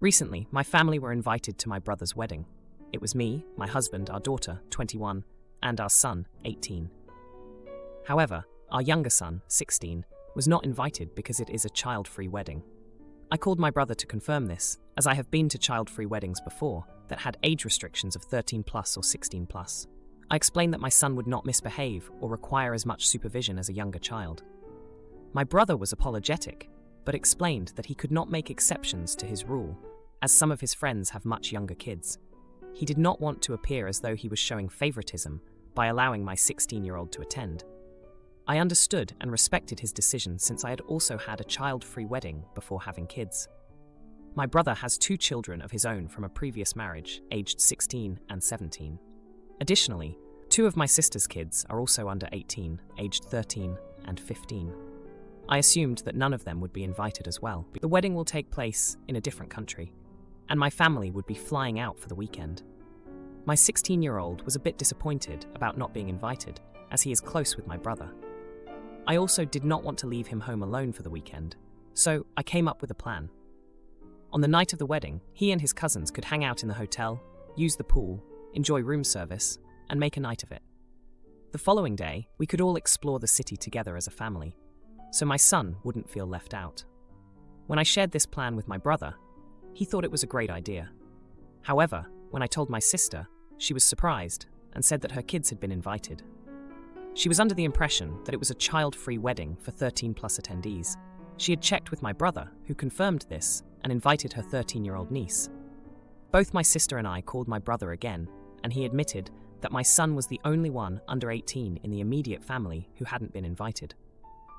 Recently, my family were invited to my brother's wedding. It was me, my husband, our daughter, 21, and our son, 18. However, our younger son, 16, was not invited because it is a child-free wedding. I called my brother to confirm this, as I have been to child-free weddings before that had age restrictions of 13 plus or 16 plus. I explained that my son would not misbehave or require as much supervision as a younger child. My brother was apologetic, but explained that he could not make exceptions to his rule, as some of his friends have much younger kids. He did not want to appear as though he was showing favoritism by allowing my 16-year-old to attend. I understood and respected his decision since I had also had a child-free wedding before having kids. My brother has 2 children of his own from a previous marriage, aged 16 and 17. Additionally, 2 of my sister's kids are also under 18, aged 13 and 15. I assumed that none of them would be invited as well. The wedding will take place in a different country, and my family would be flying out for the weekend. My 16-year-old was a bit disappointed about not being invited, as he is close with my brother. I also did not want to leave him home alone for the weekend, so I came up with a plan. On the night of the wedding, he and his cousins could hang out in the hotel, use the pool, enjoy room service, and make a night of it. The following day, we could all explore the city together as a family, so my son wouldn't feel left out. When I shared this plan with my brother, he thought it was a great idea. However, when I told my sister, she was surprised and said that her kids had been invited. She was under the impression that it was a child-free wedding for 13-plus attendees. She had checked with my brother, who confirmed this and invited her 13-year-old niece. Both my sister and I called my brother again, and he admitted that my son was the only one under 18 in the immediate family who hadn't been invited.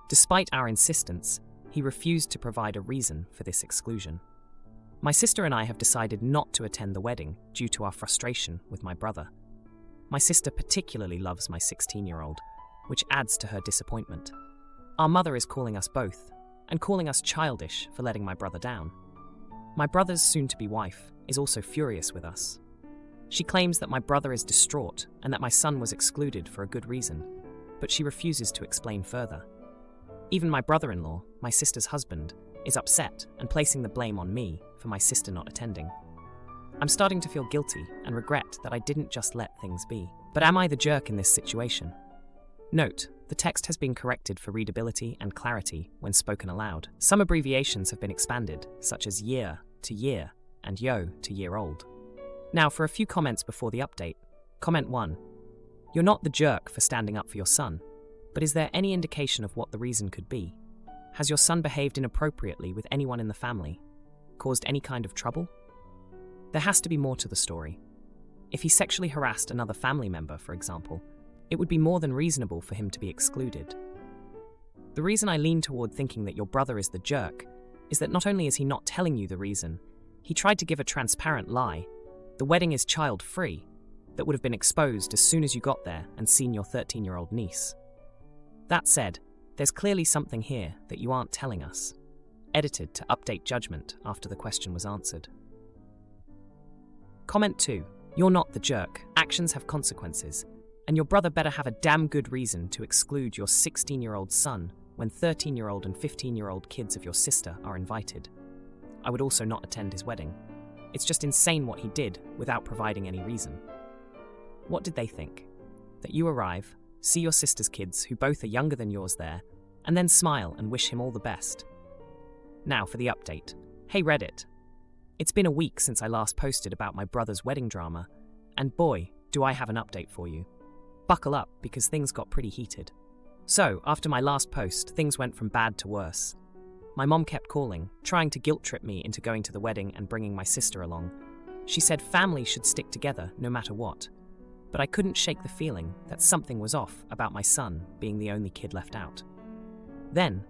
Despite our insistence, he refused to provide a reason for this exclusion. My sister and I have decided not to attend the wedding due to our frustration with my brother. My sister particularly loves my 16-year-old, which adds to her disappointment. Our mother is calling us both, and calling us childish for letting my brother down. My brother's soon-to-be wife is also furious with us. She claims that my brother is distraught and that my son was excluded for a good reason, but she refuses to explain further. Even my brother-in-law, my sister's husband, is upset and placing the blame on me for my sister not attending. I'm starting to feel guilty and regret that I didn't just let things be. But am I the jerk in this situation? Note, the text has been corrected for readability and clarity when spoken aloud. Some abbreviations have been expanded, such as year to year and yo to year old. Now for a few comments before the update. Comment 1. You're not the jerk for standing up for your son, but is there any indication of what the reason could be? Has your son behaved inappropriately with anyone in the family? Caused any kind of trouble? There has to be more to the story. If he sexually harassed another family member, for example, it would be more than reasonable for him to be excluded. The reason I lean toward thinking that your brother is the jerk is that not only is he not telling you the reason, he tried to give a transparent lie. The wedding is child-free, that would have been exposed as soon as you got there and seen your 13-year-old niece. That said, there's clearly something here that you aren't telling us. Edited to update judgment after the question was answered. Comment 2. You're not the jerk. Actions have consequences, and your brother better have a damn good reason to exclude your 16-year-old son when 13-year-old and 15-year-old kids of your sister are invited. I would also not attend his wedding. It's just insane what he did without providing any reason. What did they think? That you arrive, see your sister's kids, who both are younger than yours there, and then smile and wish him all the best. Now for the update. Hey Reddit. It's been a week since I last posted about my brother's wedding drama, and boy, do I have an update for you. Buckle up, because things got pretty heated. So, after my last post, things went from bad to worse. My mom kept calling, trying to guilt-trip me into going to the wedding and bringing my sister along. She said family should stick together no matter what. But I couldn't shake the feeling that something was off about my son being the only kid left out. Then,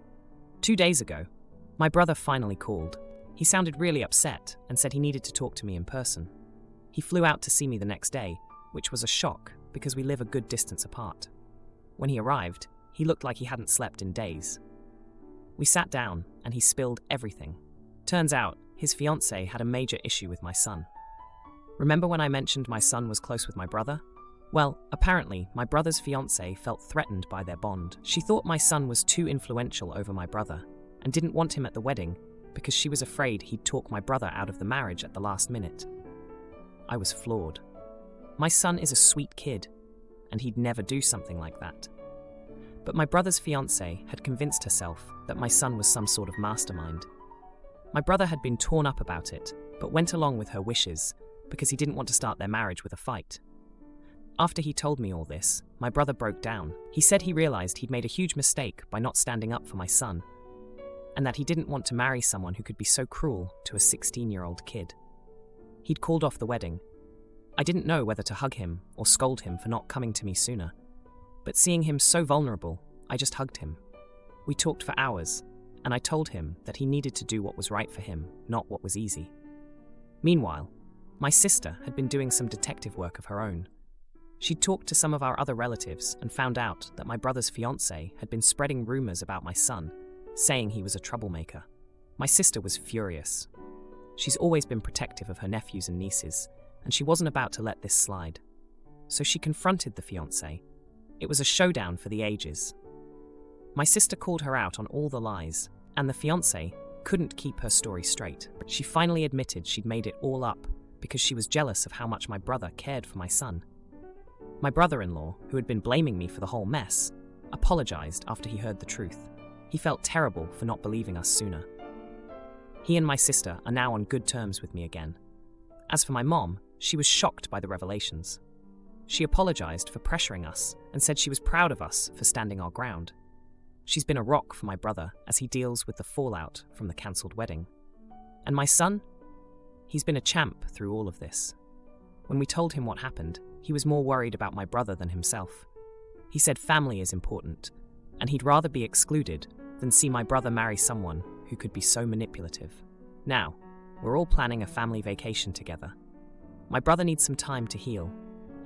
2 days ago, my brother finally called. He sounded really upset and said he needed to talk to me in person. He flew out to see me the next day, which was a shock because we live a good distance apart. When he arrived, he looked like he hadn't slept in days. We sat down and he spilled everything. Turns out, his fiancée had a major issue with my son. Remember when I mentioned my son was close with my brother? Well, apparently, my brother's fiancée felt threatened by their bond. She thought my son was too influential over my brother and didn't want him at the wedding because she was afraid he'd talk my brother out of the marriage at the last minute. I was floored. My son is a sweet kid, and he'd never do something like that. But my brother's fiancée had convinced herself that my son was some sort of mastermind. My brother had been torn up about it, but went along with her wishes because he didn't want to start their marriage with a fight. After he told me all this, my brother broke down. He said he realized he'd made a huge mistake by not standing up for my son, and that he didn't want to marry someone who could be so cruel to a 16-year-old kid. He'd called off the wedding. I didn't know whether to hug him or scold him for not coming to me sooner, but seeing him so vulnerable, I just hugged him. We talked for hours, and I told him that he needed to do what was right for him, not what was easy. Meanwhile, my sister had been doing some detective work of her own. She'd talked to some of our other relatives and found out that my brother's fiancée had been spreading rumors about my son, saying he was a troublemaker. My sister was furious. She's always been protective of her nephews and nieces, and she wasn't about to let this slide. So she confronted the fiancé. It was a showdown for the ages. My sister called her out on all the lies, and the fiancé couldn't keep her story straight. She finally admitted she'd made it all up because she was jealous of how much my brother cared for my son. My brother-in-law, who had been blaming me for the whole mess, apologized after he heard the truth. He felt terrible for not believing us sooner. He and my sister are now on good terms with me again. As for my mom, she was shocked by the revelations. She apologized for pressuring us and said she was proud of us for standing our ground. She's been a rock for my brother as he deals with the fallout from the cancelled wedding. And my son? He's been a champ through all of this. When we told him what happened, he was more worried about my brother than himself. He said family is important, and he'd rather be excluded than see my brother marry someone who could be so manipulative. Now, we're all planning a family vacation together. My brother needs some time to heal,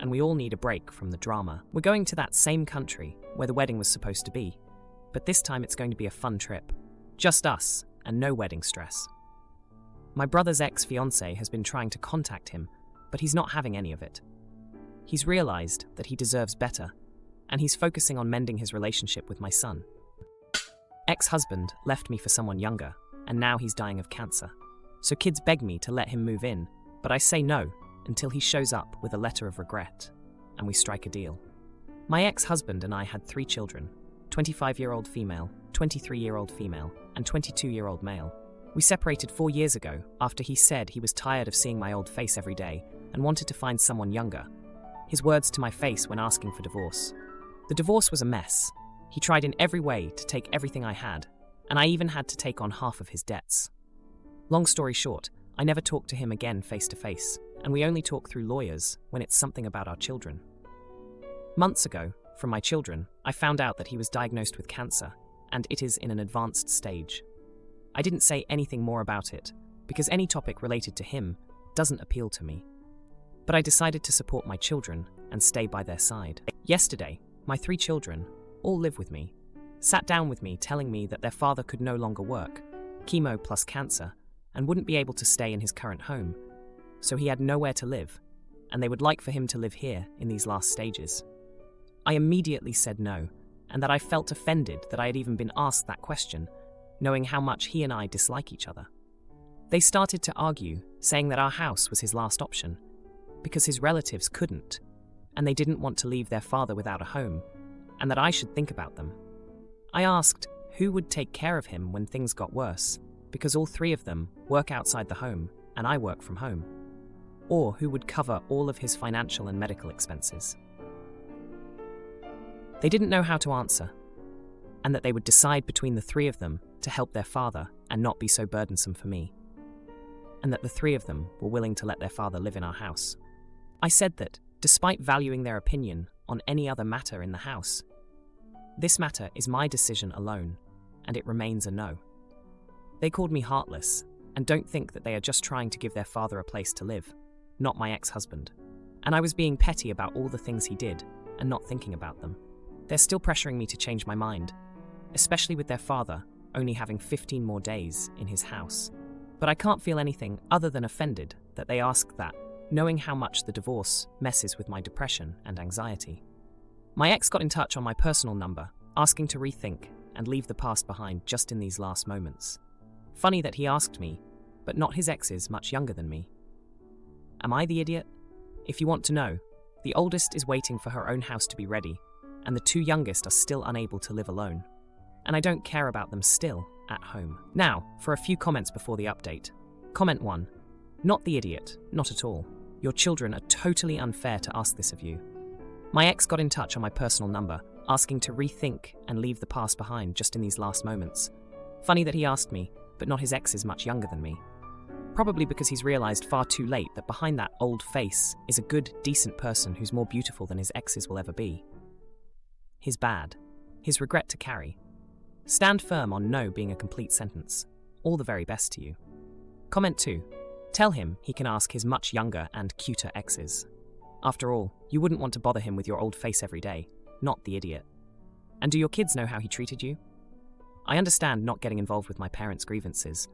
and we all need a break from the drama. We're going to that same country where the wedding was supposed to be, but this time it's going to be a fun trip. Just us, and no wedding stress. My brother's ex-fiancée has been trying to contact him, but he's not having any of it. He's realized that he deserves better, and he's focusing on mending his relationship with my son. Ex-husband left me for someone younger, and now he's dying of cancer. So kids beg me to let him move in, but I say no until he shows up with a letter of regret, and we strike a deal. My ex-husband and I had 3 children, 25-year-old female, 23-year-old female, and 22-year-old male. We separated 4 years ago after he said he was tired of seeing my old face every day and wanted to find someone younger. His words to my face when asking for divorce. The divorce was a mess. He tried in every way to take everything I had, and I even had to take on half of his debts. Long story short, I never talked to him again face to face, and we only talk through lawyers when it's something about our children. Months ago, from my children, I found out that he was diagnosed with cancer, and it is in an advanced stage. I didn't say anything more about it, because any topic related to him doesn't appeal to me. But I decided to support my children and stay by their side. Yesterday, my 3 children, all live with me, sat down with me telling me that their father could no longer work, chemo plus cancer, and wouldn't be able to stay in his current home, so he had nowhere to live, and they would like for him to live here in these last stages. I immediately said no, and that I felt offended that I had even been asked that question, knowing how much he and I dislike each other. They started to argue, saying that our house was his last option, because his relatives couldn't, and they didn't want to leave their father without a home, and that I should think about them. I asked who would take care of him when things got worse, because all 3 of them work outside the home and I work from home, or who would cover all of his financial and medical expenses. They didn't know how to answer, and that they would decide between the 3 of them to help their father and not be so burdensome for me, and that the 3 of them were willing to let their father live in our house. I said that, despite valuing their opinion on any other matter in the house, this matter is my decision alone, and it remains a no. They called me heartless, and don't think that they are just trying to give their father a place to live, not my ex-husband. And I was being petty about all the things he did, and not thinking about them. They're still pressuring me to change my mind, especially with their father only having 15 more days in his house. But I can't feel anything other than offended that they ask that, knowing how much the divorce messes with my depression and anxiety. My ex got in touch on my personal number, asking to rethink and leave the past behind just in these last moments. Funny that he asked me, but not his exes much younger than me. Am I the idiot? If you want to know, the oldest is waiting for her own house to be ready, and the two youngest are still unable to live alone. And I don't care about them still at home. Now, for a few comments before the update. Comment 1. Not the idiot, not at all. Your children are totally unfair to ask this of you. My ex got in touch on my personal number, asking to rethink and leave the past behind just in these last moments. Funny that he asked me, but not his ex is much younger than me. Probably because he's realized far too late that behind that old face is a good, decent person who's more beautiful than his exes will ever be. His bad. His regret to carry. Stand firm on no being a complete sentence. All the very best to you. Comment 2. Tell him he can ask his much younger and cuter exes. After all, you wouldn't want to bother him with your old face every day, not the idiot. And do your kids know how he treated you? I understand not getting involved with my parents' grievances,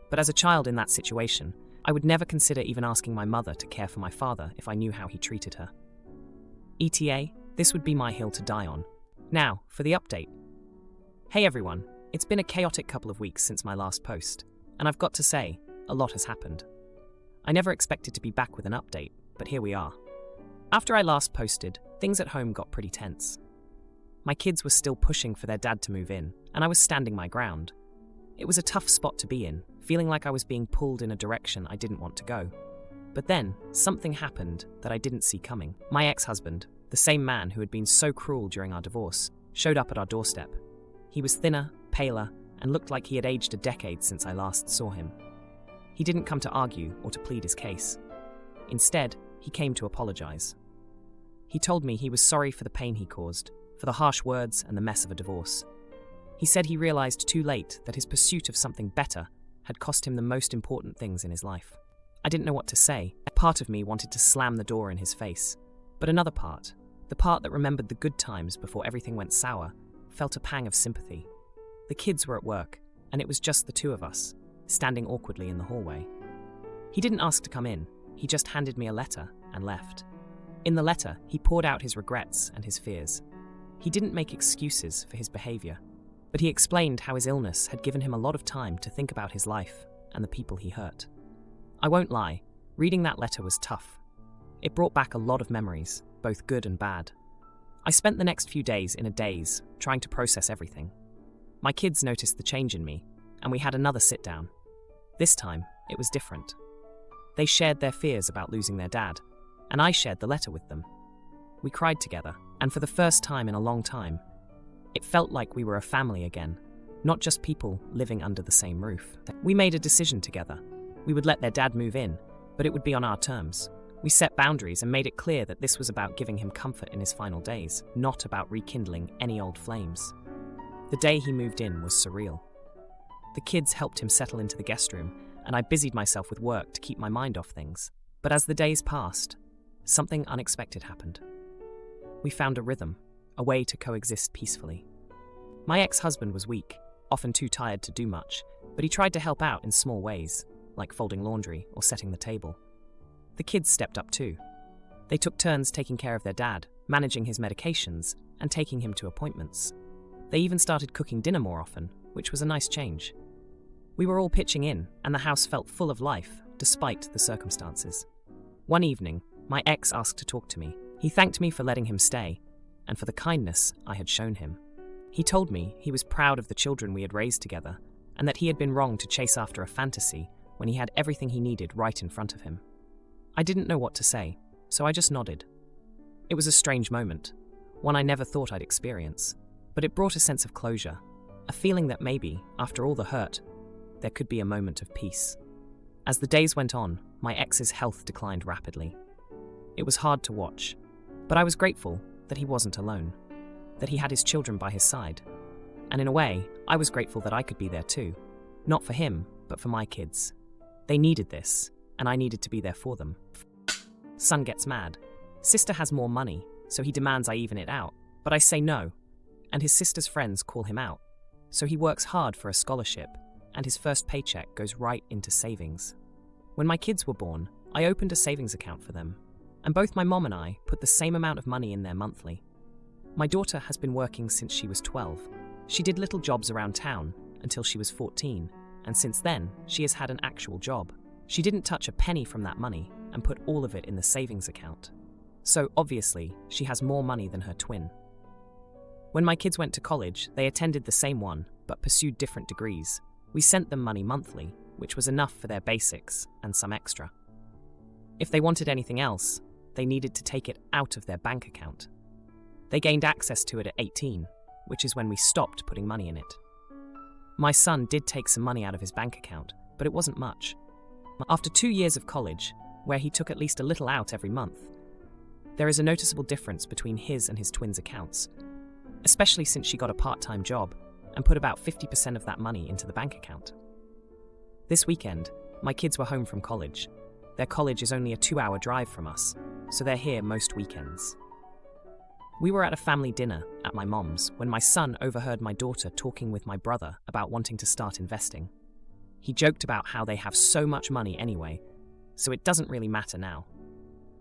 but as a child in that situation, I would never consider even asking my mother to care for my father if I knew how he treated her. ETA, this would be my hill to die on. Now, for the update. Hey everyone, it's been a chaotic couple of weeks since my last post, and I've got to say, a lot has happened. I never expected to be back with an update, but here we are. After I last posted, things at home got pretty tense. My kids were still pushing for their dad to move in, and I was standing my ground. It was a tough spot to be in, feeling like I was being pulled in a direction I didn't want to go. But then, something happened that I didn't see coming. My ex-husband, the same man who had been so cruel during our divorce, showed up at our doorstep. He was thinner, paler, and looked like he had aged a decade since I last saw him. He didn't come to argue or to plead his case. Instead, he came to apologize. He told me he was sorry for the pain he caused, for the harsh words and the mess of a divorce. He said he realized too late that his pursuit of something better had cost him the most important things in his life. I didn't know what to say. Part of me wanted to slam the door in his face, but another part, the part that remembered the good times before everything went sour, felt a pang of sympathy. The kids were at work, and it was just the two of us, standing awkwardly in the hallway. He didn't ask to come in, he just handed me a letter and left. In the letter, he poured out his regrets and his fears. He didn't make excuses for his behavior, but he explained how his illness had given him a lot of time to think about his life and the people he hurt. I won't lie, reading that letter was tough. It brought back a lot of memories, both good and bad. I spent the next few days in a daze, trying to process everything. My kids noticed the change in me, and we had another sit-down. This time, it was different. They shared their fears about losing their dad, and I shared the letter with them. We cried together, and for the first time in a long time, it felt like we were a family again, not just people living under the same roof. We made a decision together. We would let their dad move in, but it would be on our terms. We set boundaries and made it clear that this was about giving him comfort in his final days, not about rekindling any old flames. The day he moved in was surreal. The kids helped him settle into the guest room, and I busied myself with work to keep my mind off things. But as the days passed, something unexpected happened. We found a rhythm, a way to coexist peacefully. My ex-husband was weak, often too tired to do much, but he tried to help out in small ways, like folding laundry or setting the table. The kids stepped up too. They took turns taking care of their dad, managing his medications, and taking him to appointments. They even started cooking dinner more often, which was a nice change. We were all pitching in, and the house felt full of life, despite the circumstances. One evening, my ex asked to talk to me. He thanked me for letting him stay, and for the kindness I had shown him. He told me he was proud of the children we had raised together, and that he had been wrong to chase after a fantasy when he had everything he needed right in front of him. I didn't know what to say, so I just nodded. It was a strange moment, one I never thought I'd experience, but it brought a sense of closure, a feeling that maybe, after all the hurt, there could be a moment of peace. As the days went on, my ex's health declined rapidly. It was hard to watch, but I was grateful that he wasn't alone, that he had his children by his side. And in a way, I was grateful that I could be there too, not for him, but for my kids. They needed this, and I needed to be there for them. Son gets mad. Sister has more money, so he demands I even it out, but I say no, and his sister's friends call him out. So he works hard for a scholarship, and his first paycheck goes right into savings. When my kids were born, I opened a savings account for them, and both my mom and I put the same amount of money in there monthly. My daughter has been working since she was 12. She did little jobs around town until she was 14, and since then, she has had an actual job. She didn't touch a penny from that money and put all of it in the savings account. So obviously, she has more money than her twin. When my kids went to college, they attended the same one, but pursued different degrees. We sent them money monthly, which was enough for their basics and some extra. If they wanted anything else, they needed to take it out of their bank account. They gained access to it at 18, which is when we stopped putting money in it. My son did take some money out of his bank account, but it wasn't much. After 2 years of college, where he took at least a little out every month, there is a noticeable difference between his and his twin's accounts, especially since she got a part-time job and put about 50% of that money into the bank account. This weekend, my kids were home from college. Their college is only a 2-hour drive from us, so they're here most weekends. We were at a family dinner at my mom's when my son overheard my daughter talking with my brother about wanting to start investing. He joked about how they have so much money anyway, so it doesn't really matter now.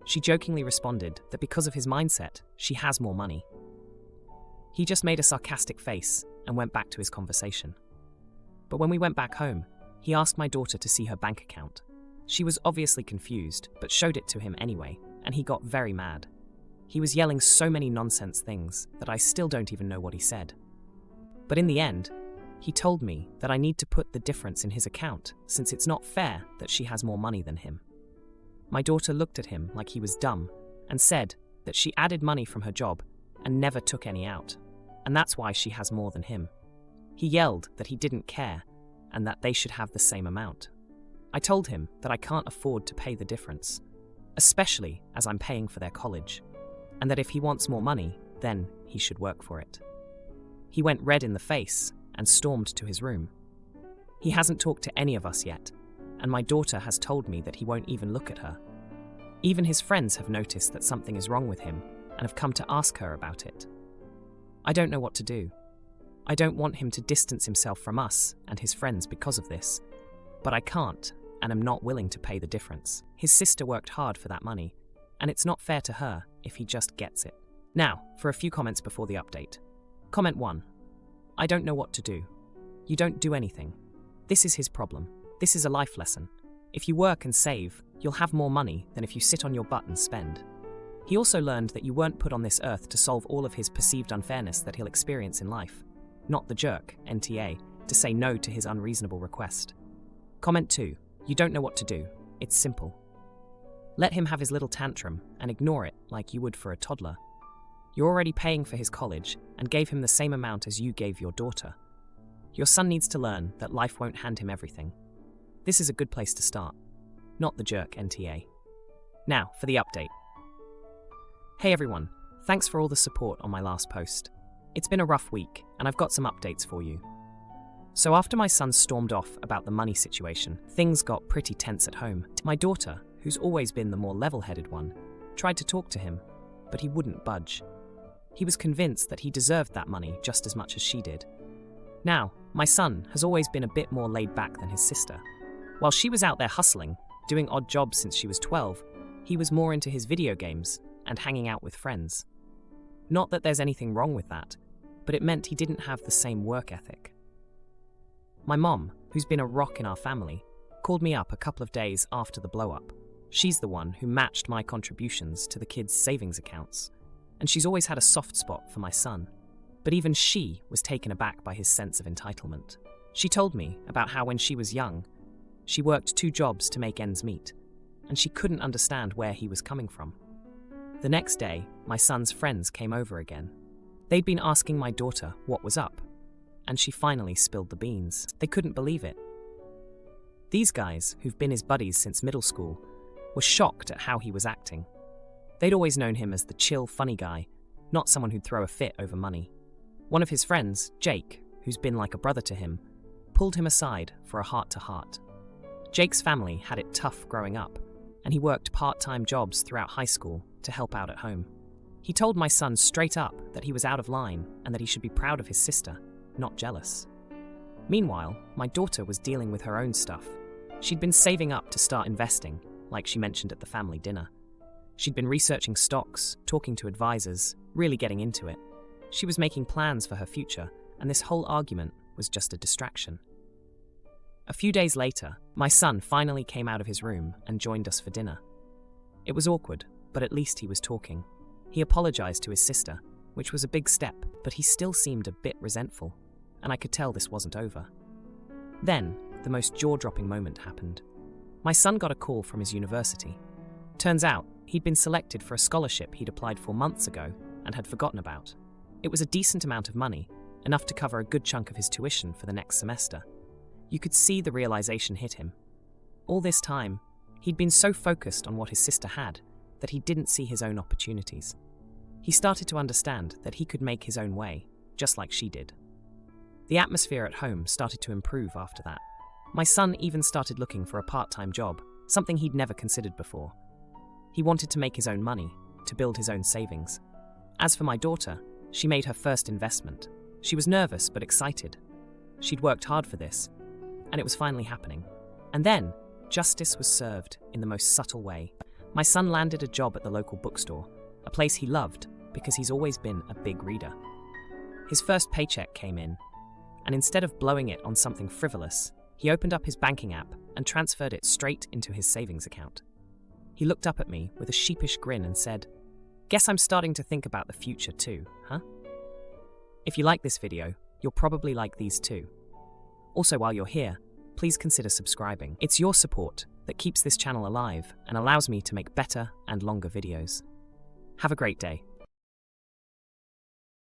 She jokingly responded that because of his mindset, she has more money. He just made a sarcastic face and went back to his conversation. But when we went back home, he asked my daughter to see her bank account. She was obviously confused, but showed it to him anyway, and he got very mad. He was yelling so many nonsense things that I still don't even know what he said. But in the end, he told me that I need to put the difference in his account since it's not fair that she has more money than him. My daughter looked at him like he was dumb and said that she added money from her job and never took any out, and that's why she has more than him. He yelled that he didn't care and that they should have the same amount. I told him that I can't afford to pay the difference, especially as I'm paying for their college, and that if he wants more money, then he should work for it. He went red in the face and stormed to his room. He hasn't talked to any of us yet, and my daughter has told me that he won't even look at her. Even his friends have noticed that something is wrong with him and have come to ask her about it. I don't know what to do. I don't want him to distance himself from us and his friends because of this, but I can't and am not willing to pay the difference. His sister worked hard for that money, and it's not fair to her if he just gets it. Now, for a few comments before the update. Comment 1. I don't know what to do. You don't do anything. This is his problem. This is a life lesson. If you work and save, you'll have more money than if you sit on your butt and spend. He also learned that you weren't put on this earth to solve all of his perceived unfairness that he'll experience in life. Not the jerk, NTA, to say no to his unreasonable request. Comment 2. You don't know what to do. It's simple. Let him have his little tantrum and ignore it like you would for a toddler. You're already paying for his college and gave him the same amount as you gave your daughter. Your son needs to learn that life won't hand him everything. This is a good place to start. Not the jerk, NTA. Now, for the update. Hey everyone, thanks for all the support on my last post. It's been a rough week, and I've got some updates for you. So after my son stormed off about the money situation, things got pretty tense at home. My daughter, who's always been the more level-headed one, tried to talk to him, but he wouldn't budge. He was convinced that he deserved that money just as much as she did. Now, my son has always been a bit more laid back than his sister. While she was out there hustling, doing odd jobs since she was 12, he was more into his video games and hanging out with friends. Not that there's anything wrong with that, but it meant he didn't have the same work ethic. My mom, who's been a rock in our family, called me up a couple of days after the blow-up. She's the one who matched my contributions to the kids' savings accounts, and she's always had a soft spot for my son. But even she was taken aback by his sense of entitlement. She told me about how when she was young, she worked 2 jobs to make ends meet, and she couldn't understand where he was coming from. The next day, my son's friends came over again. They'd been asking my daughter what was up, and she finally spilled the beans. They couldn't believe it. These guys, who've been his buddies since middle school, were shocked at how he was acting. They'd always known him as the chill, funny guy, not someone who'd throw a fit over money. One of his friends, Jake, who's been like a brother to him, pulled him aside for a heart-to-heart. Jake's family had it tough growing up, and he worked part-time jobs throughout high school to help out at home. He told my son straight up that he was out of line and that he should be proud of his sister, not jealous. Meanwhile, my daughter was dealing with her own stuff. She'd been saving up to start investing, like she mentioned at the family dinner. She'd been researching stocks, talking to advisors, really getting into it. She was making plans for her future, and this whole argument was just a distraction. A few days later, my son finally came out of his room and joined us for dinner. It was awkward, but at least he was talking. He apologized to his sister, which was a big step, but he still seemed a bit resentful, and I could tell this wasn't over. Then, the most jaw-dropping moment happened. My son got a call from his university. Turns out, he'd been selected for a scholarship he'd applied for months ago and had forgotten about. It was a decent amount of money, enough to cover a good chunk of his tuition for the next semester. You could see the realization hit him. All this time, he'd been so focused on what his sister had that he didn't see his own opportunities. He started to understand that he could make his own way, just like she did. The atmosphere at home started to improve after that. My son even started looking for a part-time job, something he'd never considered before. He wanted to make his own money, to build his own savings. As for my daughter, she made her first investment. She was nervous but excited. She'd worked hard for this, and it was finally happening. And then, justice was served in the most subtle way. My son landed a job at the local bookstore, a place he loved because he's always been a big reader. His first paycheck came in, and instead of blowing it on something frivolous, he opened up his banking app and transferred it straight into his savings account. He looked up at me with a sheepish grin and said, "Guess I'm starting to think about the future too, huh?" If you like this video, you'll probably like these too. Also, while you're here, please consider subscribing. It's your support that keeps this channel alive and allows me to make better and longer videos. Have a great day.